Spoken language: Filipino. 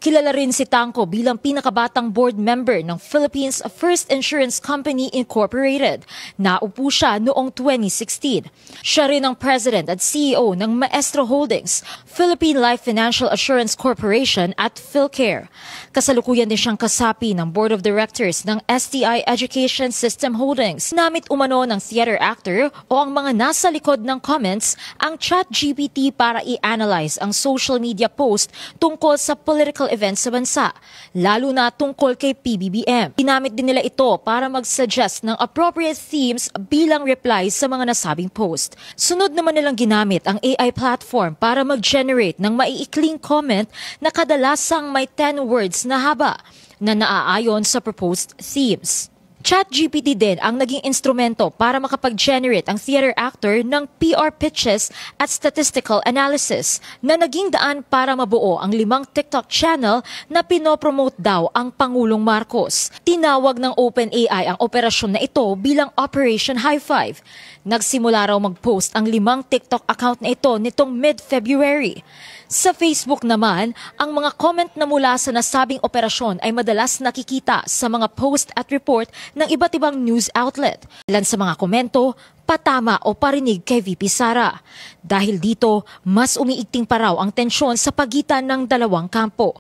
Kilala rin si Tanco bilang pinakabatang board member ng Philippines First Insurance Company Incorporated. Naupo siya noong 2016. Siya rin ang president at CEO ng Maestro Holdings, Philippine Life Financial Assurance Corporation at PhilCare. Kasalukuyan din siyang kasapi ng board of directors ng STI Education System Holdings. Namit umano ng theater actor o ang mga nasa likod ng comments ang ChatGPT para i-analyze ang social media post tungkol sa political events sa bansa, lalo na tungkol kay PBBM. Ginamit din nila ito para mag-suggest ng appropriate themes bilang reply sa mga nasabing post. Sunod naman nilang ginamit ang AI platform para mag-generate ng maiikling comment na kadalasang may 10 words na haba na naaayon sa proposed themes. ChatGPT din ang naging instrumento para makapag-generate ang theater actor ng PR pitches at statistical analysis na naging daan para mabuo ang 5 TikTok channel na pinopromote daw ang Pangulong Marcos. Tinawag ng OpenAI ang operasyon na ito bilang Operation High Five. Nagsimula raw mag-post ang 5 TikTok account na ito nitong mid-February. Sa Facebook naman, ang mga comment na mula sa nasabing operasyon ay madalas nakikita sa mga post at report ng iba't ibang news outlet. Ilan sa mga komento, patama o parinig kay VP Sara. Dahil dito, mas umiigting pa raw ang tensyon sa pagitan ng dalawang kampo.